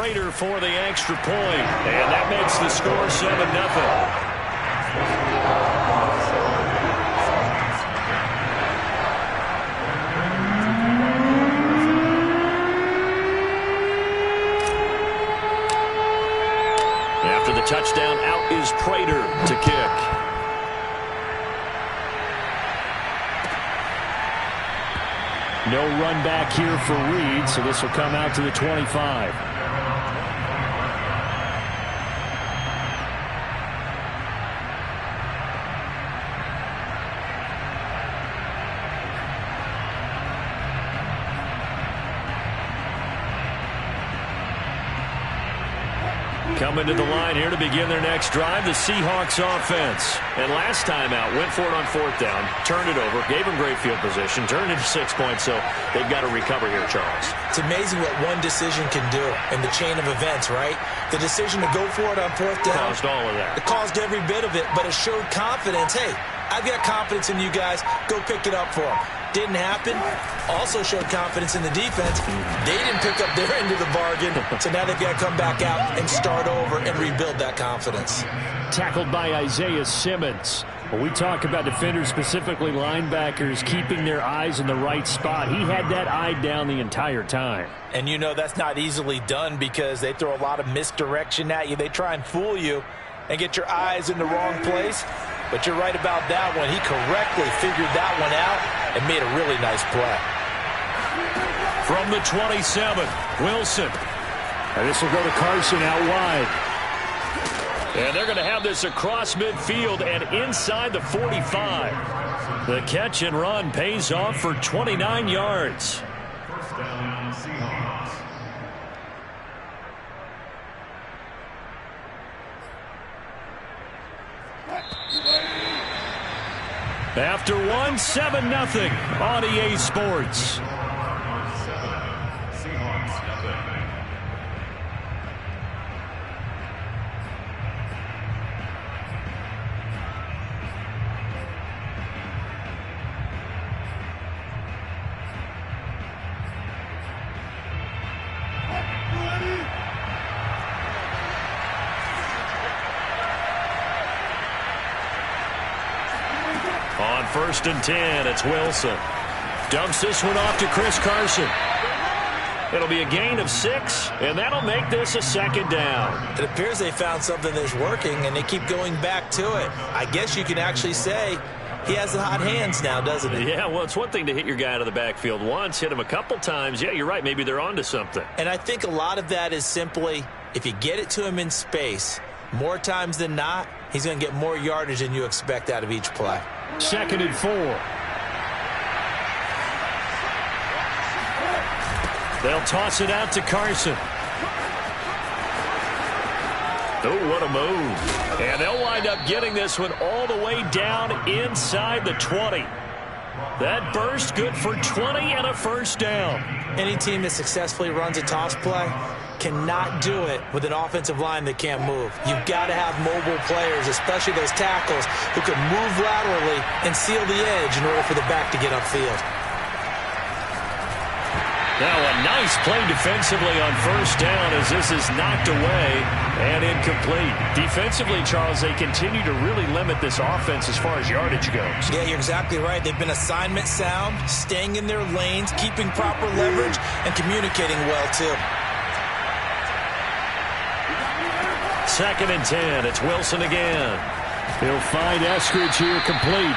Prater for the extra point. And that makes the score 7-0. After the touchdown, out is Prater to kick. No run back here for Reed, so this will come out to the 25. Coming to the line here to begin their next drive, the Seahawks offense. And last time out, went for it on fourth down, turned it over, gave them great field position, turned it to 6 points, so they've got to recover here, Charles. It's amazing what one decision can do in the chain of events, right? The decision to go for it on fourth down. Caused all of that. It caused every bit of it, but it showed confidence. Hey, I've got confidence in you guys. Go pick it up for them. Didn't happen. Also showed confidence in the defense. They didn't pick up their end of the bargain, so now they've got to come back out and start over and rebuild that confidence. Tackled by Isaiah Simmons. When we talk about defenders, specifically linebackers, keeping their eyes in the right spot, he had that eye down the entire time. And you know that's not easily done because they throw a lot of misdirection at you. They try and fool you and get your eyes in the wrong place. But you're right about that one. He correctly figured that one out and made a really nice play. From the 27, Wilson. And this will go to Carson out wide. And they're going to have this across midfield and inside the 45. The catch and run pays off for 29 yards. First down, Seahawks. After one, 7-0 on EA Sports. On 1st and 10, it's Wilson. Dumps this one off to Chris Carson. It'll be a gain of 6, and that'll make this a 2nd down. It appears they found something that's working, and they keep going back to it. I guess you can actually say he has the hot hands now, doesn't he? Yeah, well, it's one thing to hit your guy out of the backfield once, hit him a couple times. Yeah, you're right. Maybe they're onto something. And I think a lot of that is simply if you get it to him in space, more times than not, he's going to get more yardage than you expect out of each play. 2nd and 4. They'll toss it out to Carson. Oh, what a move. And they'll wind up getting this one all the way down inside the 20. That burst good for 20 and a 1st down. Any team that successfully runs a toss play cannot do it with an offensive line that can't move. You've got to have mobile players, especially those tackles, who can move laterally and seal the edge in order for the back to get upfield. Now a nice play defensively on 1st down as this is knocked away and incomplete. Defensively, Charles, they continue to really limit this offense as far as yardage goes. Yeah, you're exactly right. They've been assignment sound, staying in their lanes, keeping proper leverage, and communicating well, too. 2nd and 10. It's Wilson again. He'll find Eskridge here complete.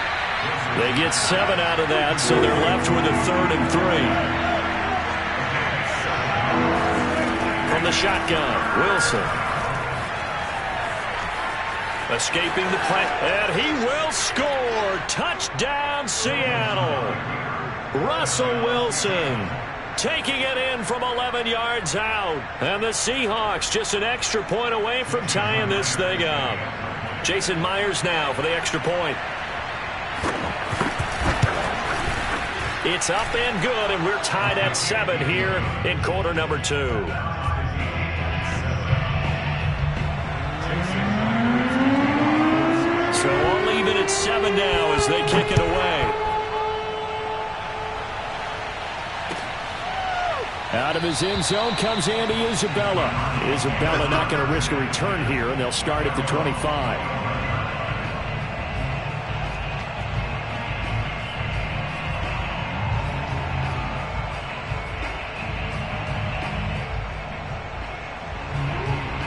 They get 7 out of that, so they're left with a 3rd and 3. From the shotgun, Wilson. Escaping the play, and he will score. Touchdown, Seattle. Russell Wilson taking it in from 11 yards out. And the Seahawks just an extra point away from tying this thing up. Jason Myers now for the extra point. It's up and good, and we're tied at 7 here in quarter number 2. So all even at 7 now as they kick it away. Out of his end zone comes Andy Isabella. Isabella not going to risk a return here, and they'll start at the 25.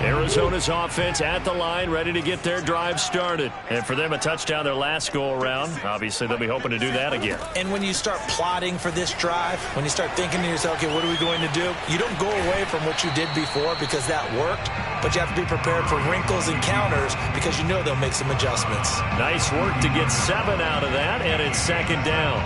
Arizona's offense at the line, ready to get their drive started. And for them, a touchdown their last go-around. Obviously, they'll be hoping to do that again. And when you start plotting for this drive, when you start thinking to yourself, okay, what are we going to do? You don't go away from what you did before because that worked, but you have to be prepared for wrinkles and counters because you know they'll make some adjustments. Nice work to get 7 out of that, and it's second down.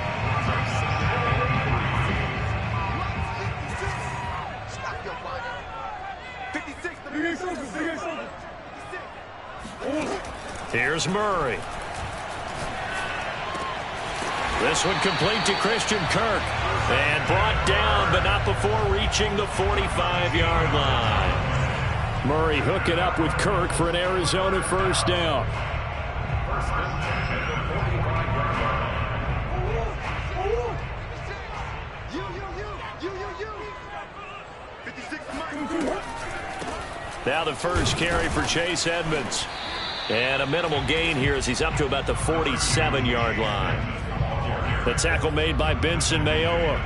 Here's Murray. This one complete to Christian Kirk. And brought down, but not before reaching the 45-yard line. Murray hooking up with Kirk for an Arizona first down. Now the first carry for Chase Edmonds. And a minimal gain here as he's up to about the 47-yard line. The tackle made by Benson Mayowa.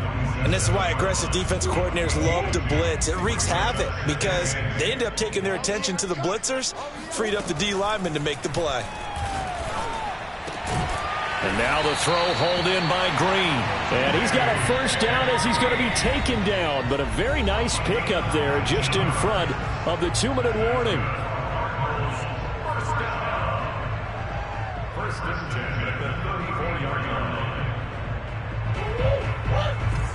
And this is why aggressive defensive coordinators love to blitz. It wreaks havoc because they end up taking their attention to the blitzers, freed up the D lineman to make the play. And now the throw hauled in by Green. And he's got a first down as he's going to be taken down. But a very nice pickup there just in front of the 2-minute warning. First and 10 at the 34-yard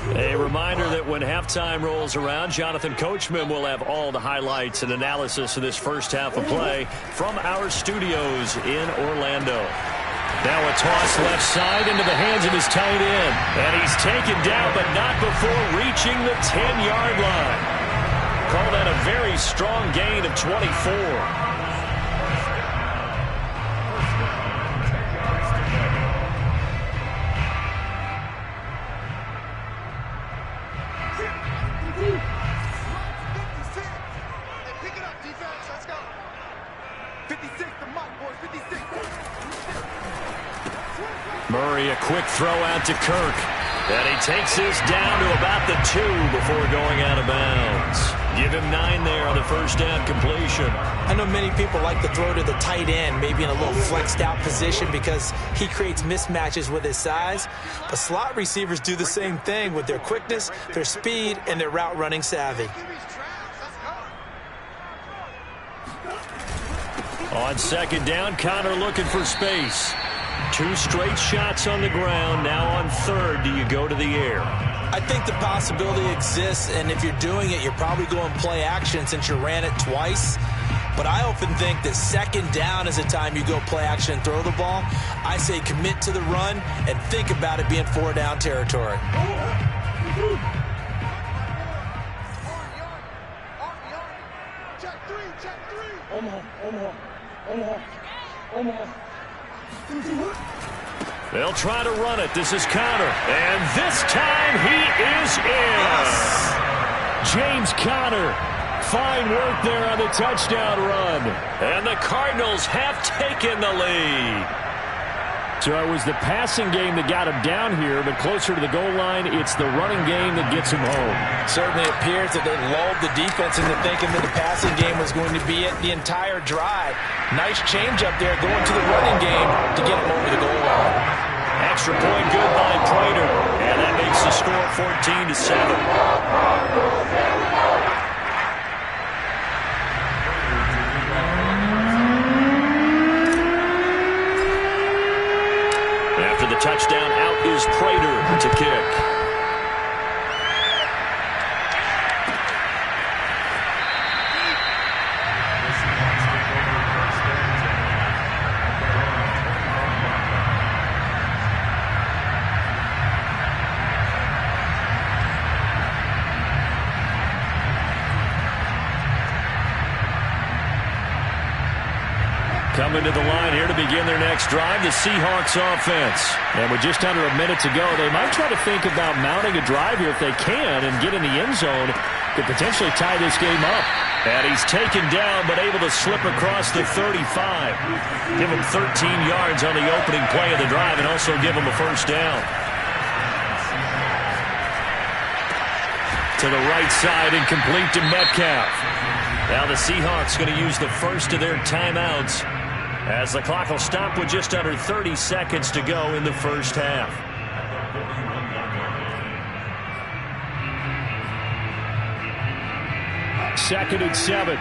line. A reminder that when halftime rolls around, Jonathan Coachman will have all the highlights and analysis of this first half of play from our studios in Orlando. Now a toss left side into the hands of his tight end. And he's taken down, but not before reaching the 10-yard line. Call that a very strong gain of 24. Murray, a quick throw out to Kirk. And he takes this down to about the 2 before going out of bounds. Give him 9 there on the first down completion. I know many people like to throw to the tight end, maybe in a little flexed out position because he creates mismatches with his size. But slot receivers do the same thing with their quickness, their speed, and their route running savvy. On second down, Connor looking for space. 2 straight shots on the ground. Now on third, do you go to the air? I think the possibility exists, and if you're doing it, you're probably going play action since you ran it twice. But I often think that second down is the time you go play action and throw the ball. I say commit to the run and think about it being 4-down territory. They'll try to run it. This is Connor. And this time he is in. Yes. James Conner. Fine work there on the touchdown run. And the Cardinals have taken the lead. So it was the passing game that got him down here, but closer to the goal line, it's the running game that gets him home. Certainly appears that they lulled the defense into thinking that the passing game was going to be it the entire drive. Nice change up there going to the running game to get him over the goal line. Extra point good by Prater. And that makes the score 14-7. After the touchdown, out is Prater to kick. coming to the line here to begin their next drive, the Seahawks offense. And with just under a minute to go, they might try to think about mounting a drive here if they can and get in the end zone to potentially tie this game up. And he's taken down but able to slip across the 35. Give him 13 yards on the opening play of the drive and also give him a first down. To the right side and complete to Metcalf. Now the Seahawks going to use the first of their timeouts as the clock will stop with just under 30 seconds to go in the first half. Second and 7.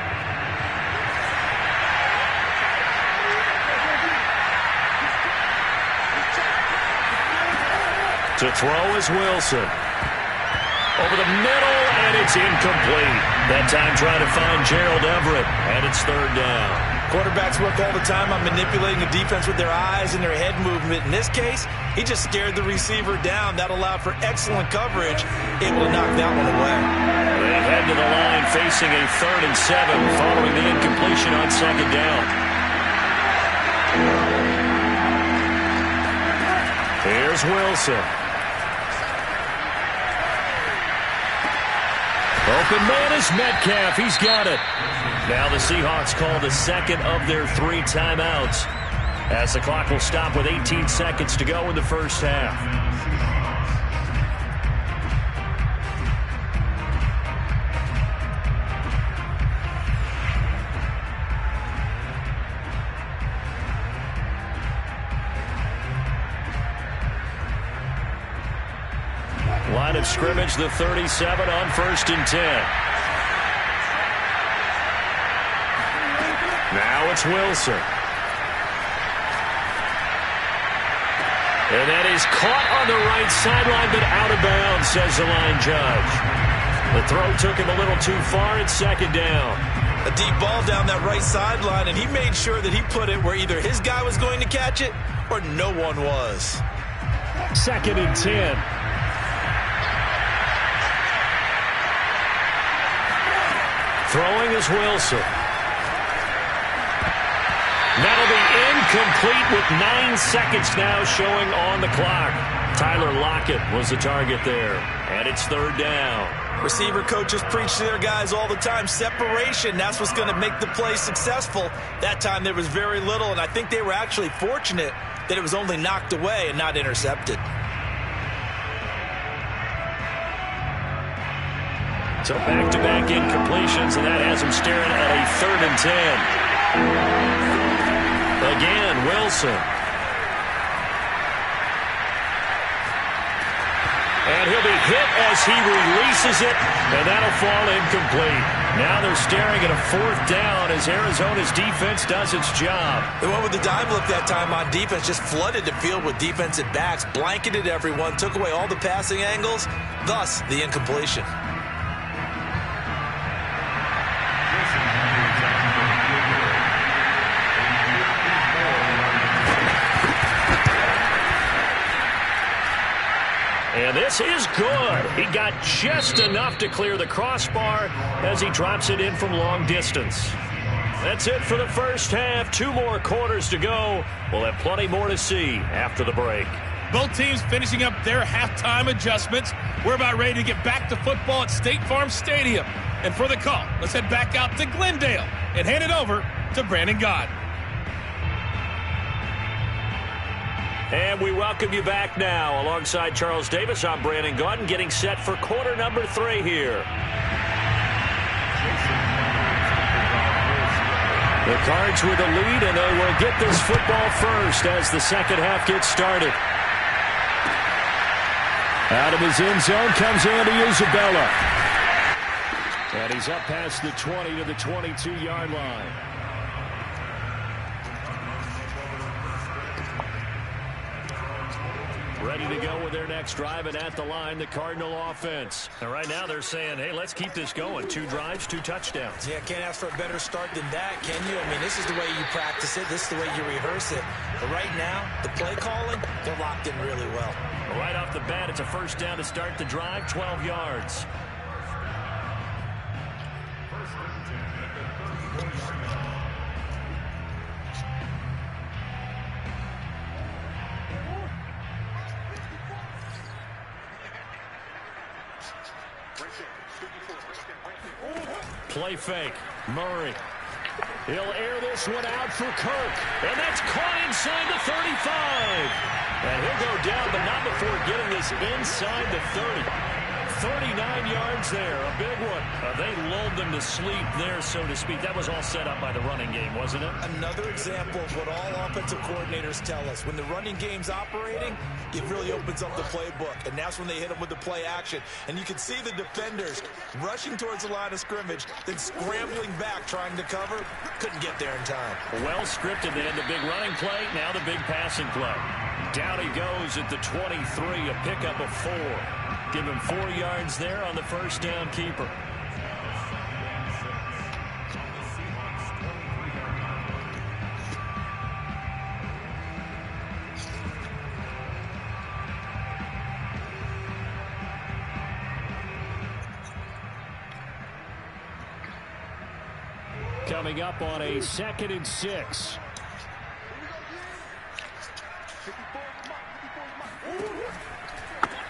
To throw is Wilson. Over the middle, and it's incomplete. That time trying to find Gerald Everett, and it's third down. Quarterbacks work all the time on manipulating the defense with their eyes and their head movement. In this case, he just scared the receiver down. That allowed for excellent coverage, able to knock that one away. They head to the line facing a 3rd and 7 following the incompletion on second down. Here's Wilson. Open man is Metcalf. He's got it. Now the Seahawks call the second of their 3 timeouts as the clock will stop with 18 seconds to go in the first half. Line of scrimmage, the 37 on 1st and 10. Now it's Wilson. And that is caught on the right sideline, but out of bounds, says the line judge. The throw took him a little too far. It's second down. A deep ball down that right sideline, and he made sure that he put it where either his guy was going to catch it or no one was. Second and 10. Throwing is Wilson. That'll be incomplete with 9 seconds now showing on the clock. Tyler Lockett was the target there. And it's third down. Receiver coaches preach to their guys all the time. Separation, that's what's going to make the play successful. That time there was very little, and I think they were actually fortunate that it was only knocked away and not intercepted. So back-to-back incompletions, and that has him staring at a 3rd and 10. Again, Wilson. And he'll be hit as he releases it, and that'll fall incomplete. Now they're staring at a 4th down as Arizona's defense does its job. They went with the dime look that time on defense, just flooded the field with defensive backs, blanketed everyone, took away all the passing angles, thus the incompletion. And this is good. He got just enough to clear the crossbar as he drops it in from long distance. That's it for the first half. 2 more quarters to go. We'll have plenty more to see after the break. Both teams finishing up their halftime adjustments. We're about ready to get back to football at State Farm Stadium. And for the call, let's head back out to Glendale and hand it over to Brandon Gott. And we welcome you back now. Alongside Charles Davis, I'm Brandon Gott, getting set for quarter number 3 here. The Cards with the lead, and they will get this football first as the second half gets started. Out of his end zone comes Andy Isabella. And he's up past the 20 to the 22-yard line. Ready to go with their next drive, and at the line, the Cardinal offense. And right now they're saying, hey, let's keep this going. 2 drives, 2 touchdowns. Yeah, can't ask for a better start than that, can you? I mean, this is the way you practice it. This is the way you rehearse it. But right now, the play calling, they're locked in really well. Right off the bat, it's a first down to start the drive, 12 yards. Play fake. Murray. He'll air this one out for Kirk. And that's caught inside the 35. And he'll go down, but not before getting this inside the 30. 39 yards there, a big one. They lulled them to sleep there, so to speak. That was all set up by the running game, wasn't it? Another example of what all offensive coordinators tell us. When the running game's operating, it really opens up the playbook. And that's when they hit them with the play action. And you can see the defenders rushing towards the line of scrimmage, then scrambling back, trying to cover. Couldn't get there in time. Well scripted. They had the big running play, now the big passing play. Down he goes at the 23, a pickup of 4. Give him 4 yards there on the first down keeper. Coming up on a 2nd and 6.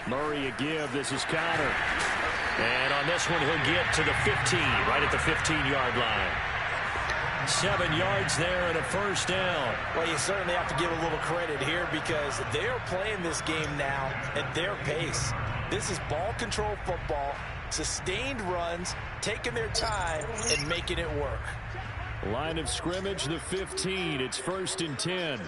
Murray a give. This is Connor. And on this one, he'll get to the 15, right at the 15-yard line. 7 yards there and a first down. Well, you certainly have to give a little credit here because they're playing this game now at their pace. This is ball control football, sustained runs, taking their time, and making it work. Line of scrimmage, the 15. It's 1st and 10.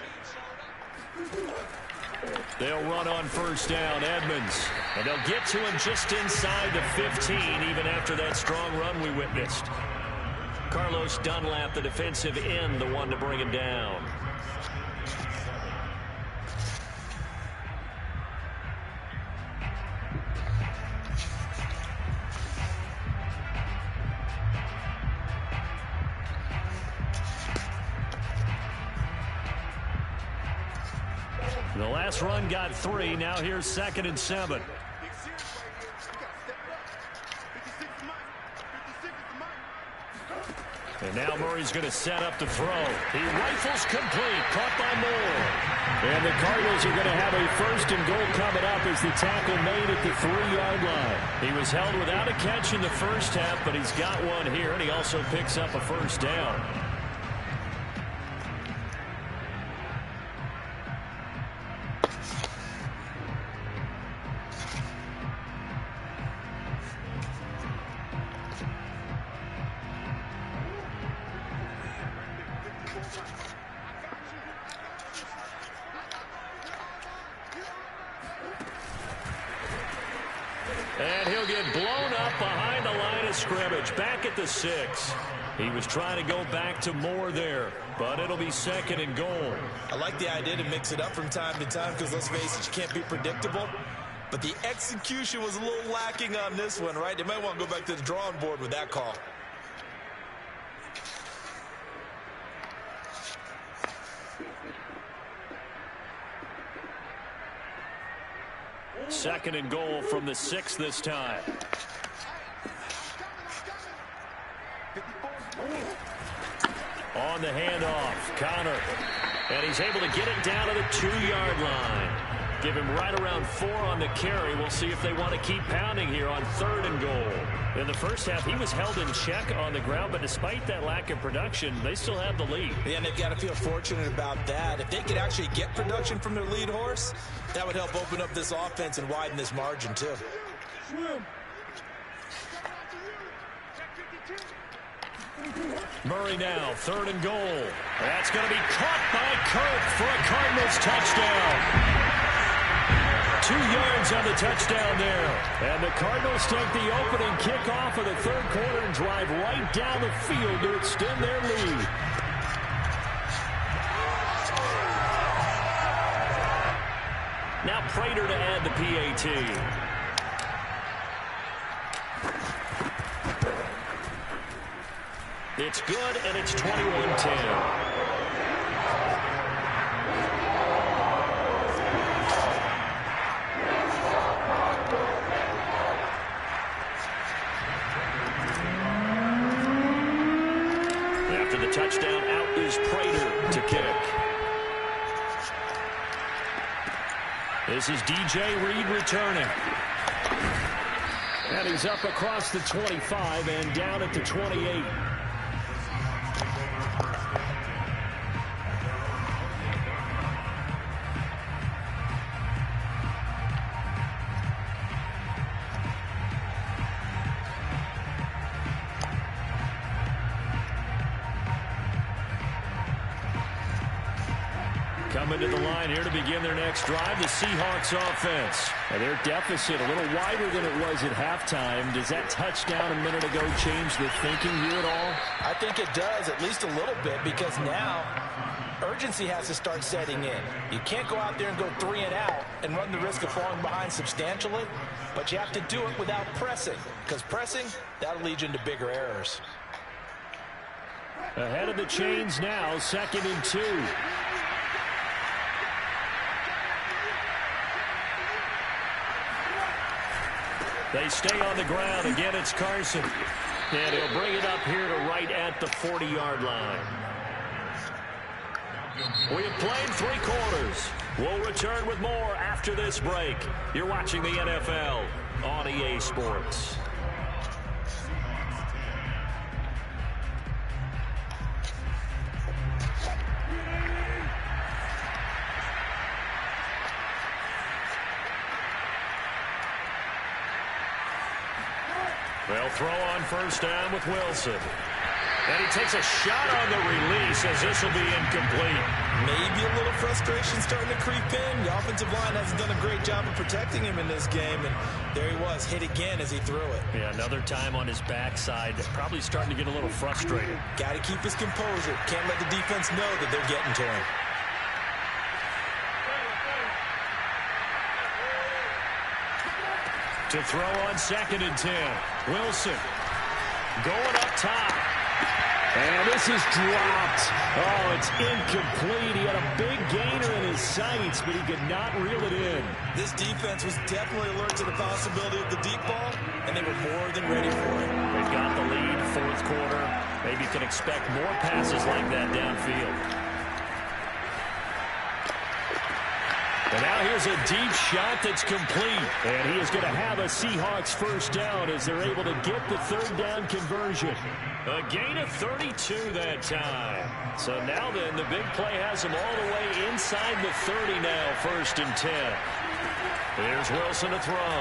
They'll run on first down, Edmonds. And they'll get to him just inside the 15, even after that strong run we witnessed. Carlos Dunlap, the defensive end, the one to bring him down. The last run got 3. Now here's 2nd and 7. And now Murray's going to set up to throw. He rifles complete. Caught by Moore. And the Cardinals are going to have a 1st and goal coming up as the tackle made at the 3-yard line. He was held without a catch in the first half, but he's got one here, and he also picks up a first down. And he'll get blown up behind the line of scrimmage. Back at the 6. He was trying to go back to Moore there, but it'll be 2nd and goal. I like the idea to mix it up from time to time because, let's face it, you can't be predictable. But the execution was a little lacking on this one, right? They might want to go back to the drawing board with that call. Second and goal from the 6 this time. On the handoff, Connor. And he's able to get it down to the 2-yard line. Give him right around 4 on the carry. We'll see if they want to keep pounding here on 3rd and goal. In the first half, he was held in check on the ground, but despite that lack of production, they still have the lead. Yeah, and they've got to feel fortunate about that. If they could actually get production from their lead horse, that would help open up this offense and widen this margin, too. Murray now, 3rd and goal. That's going to be caught by Kirk for a Cardinals touchdown. 2 yards on the touchdown there. And the Cardinals take the opening kickoff of the 3rd quarter and drive right down the field to extend their lead. Now Prater to add the PAT. It's good, and it's 21-10. After the touchdown, out is Prater to kick. This is DJ Reed returning. And he's up across the 25 and down at the 28. Coming to the line here to begin their next drive, the Seahawks offense. And their deficit a little wider than it was at halftime. Does that touchdown a minute ago change the thinking here at all? I think it does, at least a little bit, because now urgency has to start setting in. You can't go out there and go 3 and out and run the risk of falling behind substantially, but you have to do it without pressing, because pressing, that'll lead you into bigger errors. Ahead of the chains now, 2nd and 2. They stay on the ground. Again, it's Carson. And he'll bring it up here to right at the 40-yard line. We have played 3 quarters. We'll return with more after this break. You're watching the NFL on EA Sports. They'll throw on first down with Wilson. And he takes a shot on the release as this will be incomplete. Maybe a little frustration starting to creep in. The offensive line hasn't done a great job of protecting him in this game. And there he was, hit again as he threw it. Yeah, another time on his backside. Probably starting to get a little frustrated. Got to keep his composure. Can't let the defense know that they're getting to him. To throw on 2nd and 10. Wilson going up top. And this is dropped. Oh, it's incomplete. He had a big gainer in his sights, but he could not reel it in. This defense was definitely alert to the possibility of the deep ball, and they were more than ready for it. They've got the lead, 4th quarter. Maybe you can expect more passes like that downfield. And now here's a deep shot that's complete. And he is going to have a Seahawks first down as they're able to get the 3rd down conversion. A gain of 32 that time. So now then, the big play has him all the way inside the 30 now, 1st and 10. Here's Wilson to throw.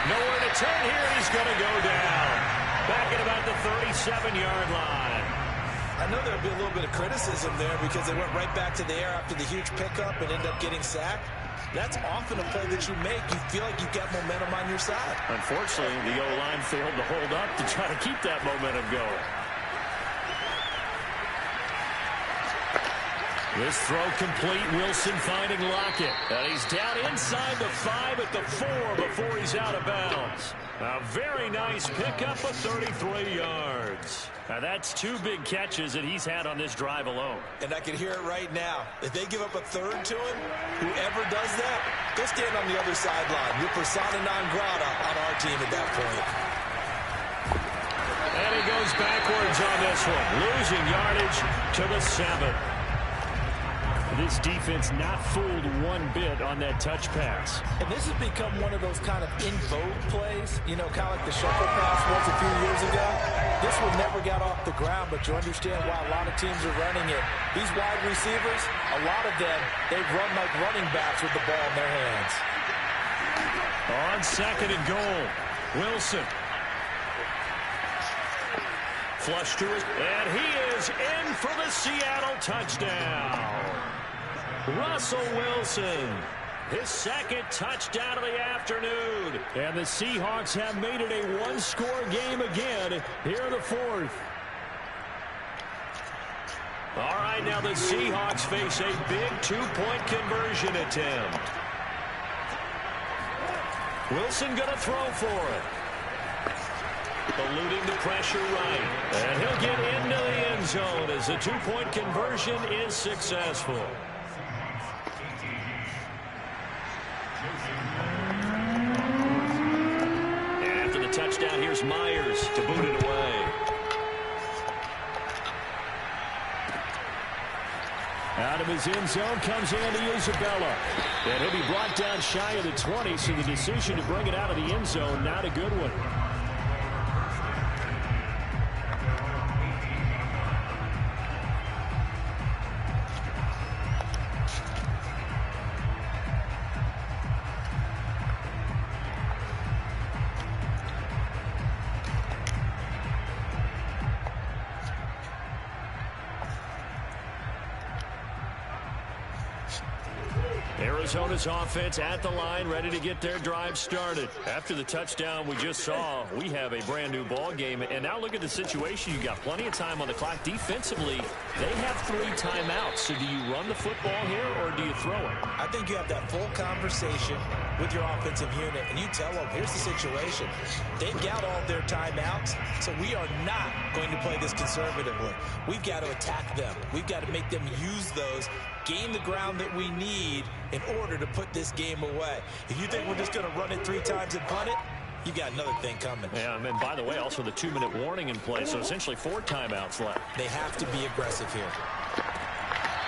Nowhere to turn here, and he's going to go down. Back at about the 37-yard line. I know there'll be a little bit of criticism there because they went right back to the air after the huge pickup and ended up getting sacked. That's often a play that you make. You feel like you've got momentum on your side. Unfortunately, the O-line failed to hold up to try to keep that momentum going. This throw complete. Wilson finding Lockett. And he's down inside the 5 at the 4 before he's out of bounds. A very nice pickup of 33 yards. Now that's 2 big catches that he's had on this drive alone. And I can hear it right now. If they give up a 3rd to him, whoever does that, go stand on the other sideline. You're persona non grata on our team at that point. And he goes backwards on this one. Losing yardage to the 7. This defense not fooled one bit on that touch pass. And this has become one of those kind of in vogue plays, you know, kind of like the shuffle pass was a few years ago. This one never got off the ground, but you understand why a lot of teams are running it. These wide receivers, a lot of them, they run like running backs with the ball in their hands. On 2nd and goal, Wilson. Flush to it, and he is in for the Seattle touchdown. Russell Wilson, his 2nd touchdown of the afternoon. And the Seahawks have made it a 1-score game again here in the 4th. All right, now the Seahawks face a big 2-point conversion attempt. Wilson going to throw for it. Eluding the pressure right. And he'll get into the end zone as the 2-point conversion is successful. And after the touchdown, here's Myers to boot it away. Out out of his end zone comes Andy Isabella. And he'll be brought down shy of the 20, so the decision to bring it out of the end zone, not a good one. Arizona's offense at the line, ready to get their drive started. After the touchdown we just saw, we have a brand new ball game. And now look at the situation. You got plenty of time on the clock. Defensively, they have 3 timeouts. So do you run the football here or do you throw it? I think you have that full conversation with your offensive unit, and you tell them, here's the situation. They've got all their timeouts, so we are not going to play this conservatively. We've got to attack them. We've got to make them use those, gain the ground that we need in order to put this game away. If you think we're just going to run it 3 times and punt it, you got another thing coming. Yeah, and by the way, also the 2-minute warning in play, so essentially 4 timeouts left. They have to be aggressive here.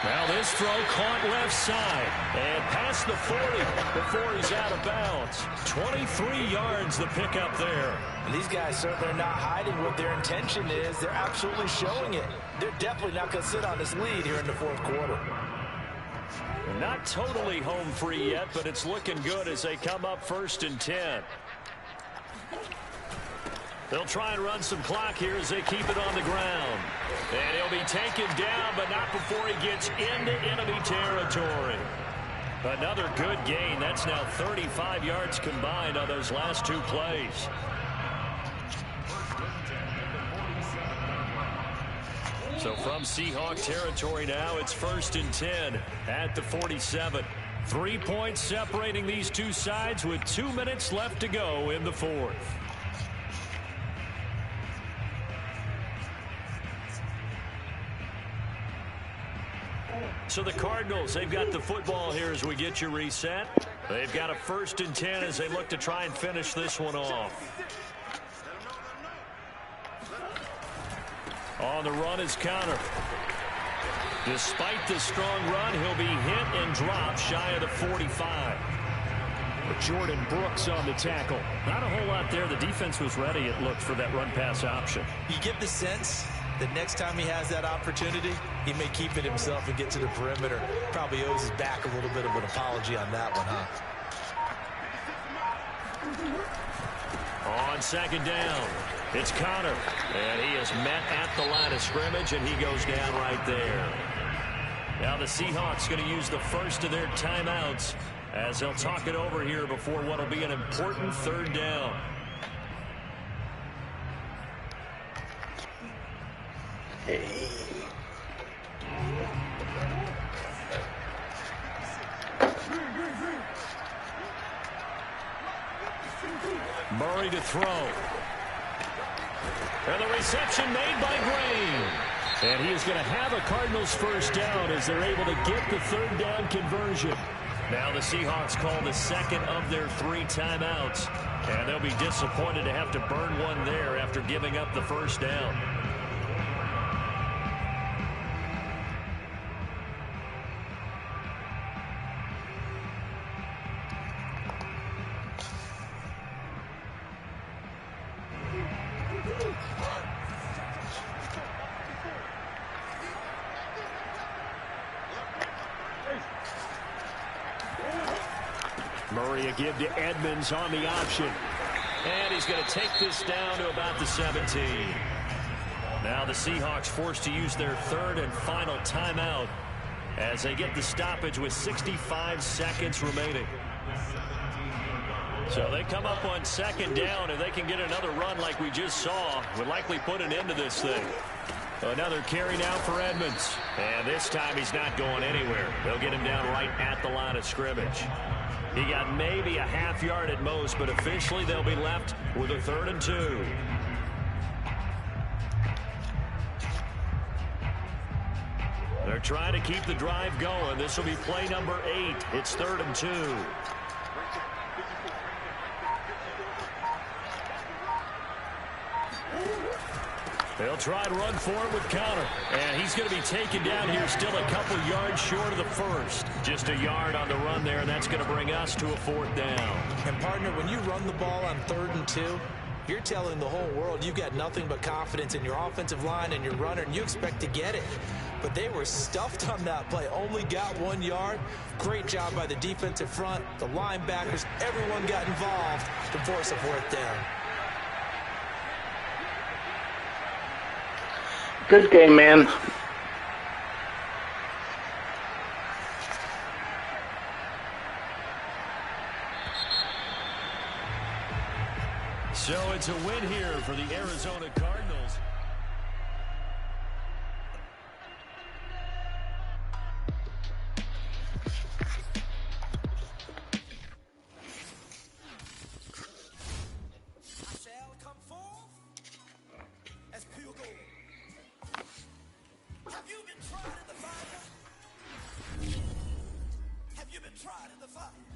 Now this throw caught left side and past the 40 before he's out of bounds. 23 yards the pickup there. And these guys certainly are not hiding what their intention is. They're absolutely showing it. They're definitely not going to sit on this lead here in the 4th quarter. Not totally home free yet, but it's looking good as they come up 1st and 10. They'll try and run some clock here as they keep it on the ground. And he'll be taken down, but not before he gets into enemy territory. Another good gain. That's now 35 yards combined on those last 2 plays. So from Seahawk territory now, it's 1st and 10 at the 47. 3 points separating these two sides with 2 minutes left to go in the 4th. So the Cardinals, they've got the football here as we get you reset. They've got a 1st and 10 as they look to try and finish this one off. On the run is Connor. Despite the strong run, he'll be hit and dropped shy of the 45. Jordan Brooks on the tackle. Not a whole lot there. The defense was ready, it looked, for that run-pass option. You get the sense that next time he has that opportunity, he may keep it himself and get to the perimeter. Probably owes his back a little bit of an apology on that one, huh? On 2nd down, it's Connor. And he is met at the line of scrimmage, and he goes down right there. Now the Seahawks going to use the first of their timeouts as they'll talk it over here before what will be an important 3rd down. Murray to throw. And the reception made by Green. And he is going to have a Cardinals 1st down as they're able to get the 3rd down conversion. Now the Seahawks call the 2nd of their 3 timeouts. And they'll be disappointed to have to burn one there after giving up the 1st down. Murray a give to Edmonds on the option. And he's going to take this down to about the 17. Now the Seahawks forced to use their 3rd and final timeout as they get the stoppage with 65 seconds remaining. So they come up on 2nd down, and they can get another run like we just saw. Would likely put an end to this thing. Another carry now for Edmonds. And this time he's not going anywhere. They'll get him down right at the line of scrimmage. He got maybe a half yard at most, but officially they'll be left with a 3rd and 2. They're trying to keep the drive going. This will be play number 8. It's 3rd and 2. They'll try and run for it with counter. And he's going to be taken down here still a couple yards short of the first. Just a yard on the run there, and that's going to bring us to a 4th down. And, partner, when you run the ball on 3rd and 2, you're telling the whole world you've got nothing but confidence in your offensive line and your runner, and you expect to get it. But they were stuffed on that play, only got 1 yard. Great job by the defensive front, the linebackers, everyone got involved to force a 4th down. Good game, man. So it's a win here for the Arizona Cardinals. I shall come forth as pure gold. Have you been tried in the fire? Have you been tried in the fire?